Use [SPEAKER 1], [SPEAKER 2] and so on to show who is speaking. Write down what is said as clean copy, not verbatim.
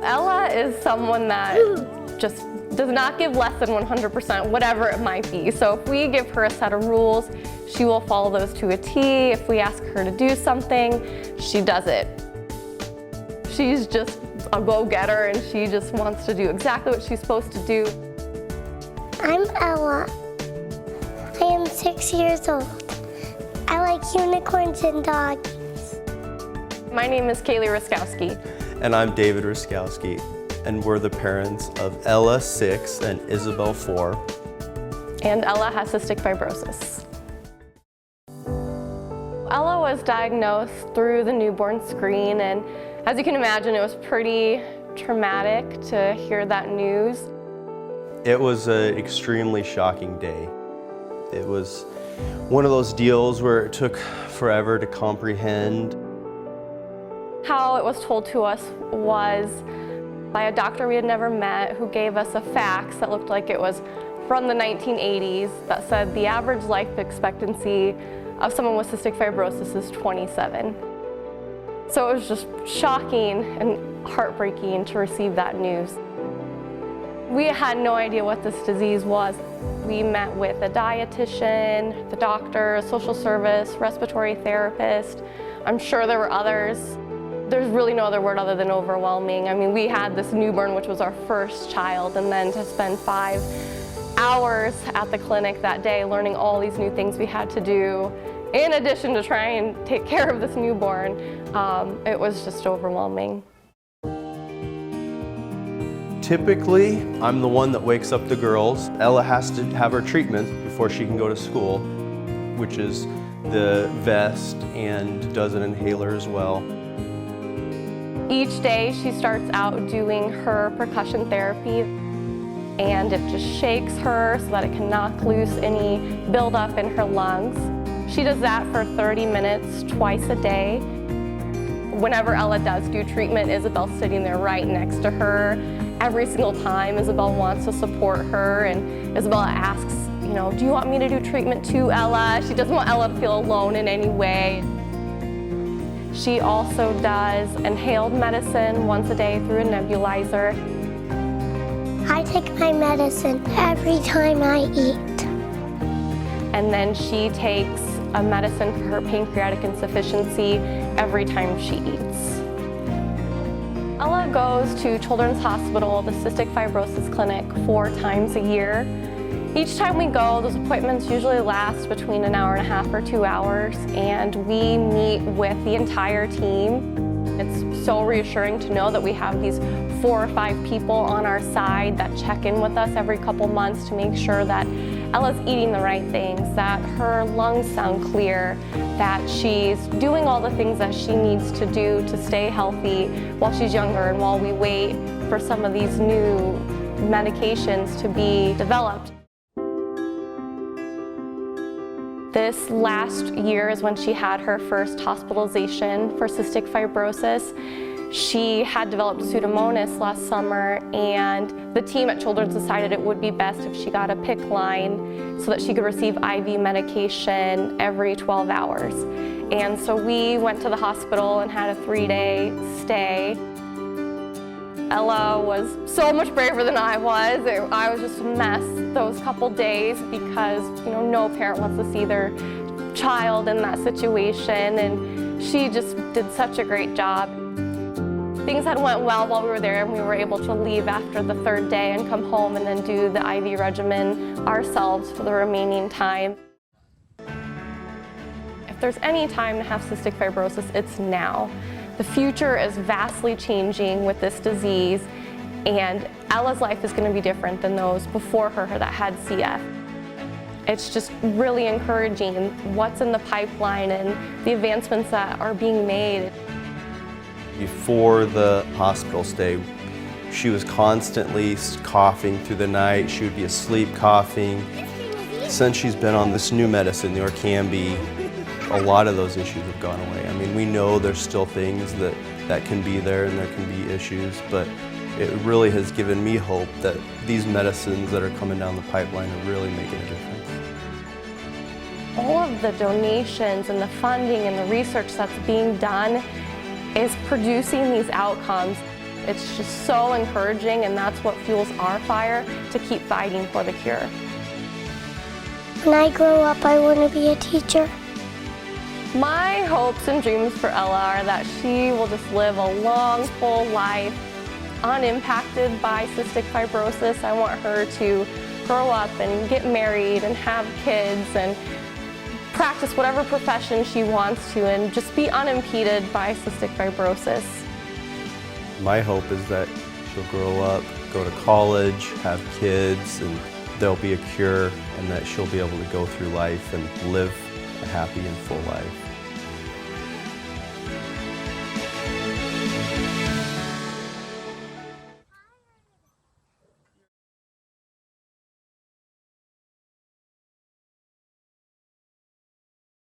[SPEAKER 1] Ella is someone that just does not give less than 100%, whatever it might be. So if we give her a set of rules, she will follow those to a T. If we ask her to do something, she does it. She's just a go-getter, and she just wants to do exactly what she's supposed to do.
[SPEAKER 2] I'm Ella. I am 6 years old. I like unicorns and doggies.
[SPEAKER 1] My name is Kaylee Riskowski.
[SPEAKER 3] And I'm David Riskowski, and we're the parents of Ella, 6, and Isabel, 4.
[SPEAKER 1] And Ella has cystic fibrosis. Ella was diagnosed through the newborn screen, and as you can imagine, it was pretty traumatic to hear that news.
[SPEAKER 3] It was an extremely shocking day. It was one of those deals where it took forever to comprehend.
[SPEAKER 1] How it was told to us was by a doctor we had never met who gave us a fax that looked like it was from the 1980s that said the average life expectancy of someone with cystic fibrosis is 27. So it was just shocking and heartbreaking to receive that news. We had no idea what this disease was. We met with a dietitian, the doctor, a social service, respiratory therapist. I'm sure there were others. There's really no other word other than overwhelming. I mean, we had this newborn, which was our first child, and then to spend 5 hours at the clinic that day learning all these new things we had to do, in addition to try and take care of this newborn, it was just overwhelming.
[SPEAKER 3] Typically, I'm the one that wakes up the girls. Ella has to have her treatment before she can go to school, which is the vest and does an inhaler as well.
[SPEAKER 1] Each day she starts out doing her percussion therapy, and it just shakes her so that it can knock loose any buildup in her lungs. She does that for 30 minutes twice a day. Whenever Ella does do treatment, Isabel's sitting there right next to her. Every single time Isabel wants to support her, and Isabella asks, you know, do you want me to do treatment too, Ella? She doesn't want Ella to feel alone in any way. She also does inhaled medicine once a day through a nebulizer.
[SPEAKER 2] I take my medicine every time I eat.
[SPEAKER 1] And then she takes a medicine for her pancreatic insufficiency every time she eats. Ella goes to Children's Hospital, the Cystic Fibrosis Clinic, 4 times a year. Each time we go, those appointments usually last between an hour and a half or 2 hours, and we meet with the entire team. It's so reassuring to know that we have these 4 or 5 people on our side that check in with us every couple months to make sure that Ella's eating the right things, that her lungs sound clear, that she's doing all the things that she needs to do to stay healthy while she's younger and while we wait for some of these new medications to be developed. This last year is when she had her first hospitalization for cystic fibrosis. She had developed Pseudomonas last summer, and the team at Children's decided it would be best if she got a PICC line so that she could receive IV medication every 12 hours. And so we went to the hospital and had a 3-day stay. Ella was so much braver than I was. I was just a mess those couple days because, you know, no parent wants to see their child in that situation, and she just did such a great job. Things had went well while we were there, and we were able to leave after the 3rd day and come home and then do the IV regimen ourselves for the remaining time. If there's any time to have cystic fibrosis, it's now. The future is vastly changing with this disease, and Ella's life is going to be different than those before her that had CF. It's just really encouraging what's in the pipeline and the advancements that are being made.
[SPEAKER 3] Before the hospital stay, she was constantly coughing through the night. She would be asleep coughing. Since she's been on this new medicine, the Orkambi, a lot of those issues have gone away. I mean, we know there's still things that can be there and there can be issues, but it really has given me hope that these medicines that are coming down the pipeline are really making a difference.
[SPEAKER 1] all of the donations and the funding and the research that's being done is producing these outcomes. It's just so encouraging, and that's what fuels our fire to keep fighting for the cure.
[SPEAKER 2] When I grow up, I want to be a teacher.
[SPEAKER 1] My hopes and dreams for Ella are that she will just live a long, full life, unimpacted by cystic fibrosis. I want her to grow up and get married and have kids and practice whatever profession she wants to and just be unimpeded by cystic fibrosis.
[SPEAKER 3] My hope is that she'll grow up, go to college, have kids, and there'll be a cure, and that she'll be able to go through life and live a happy and full life.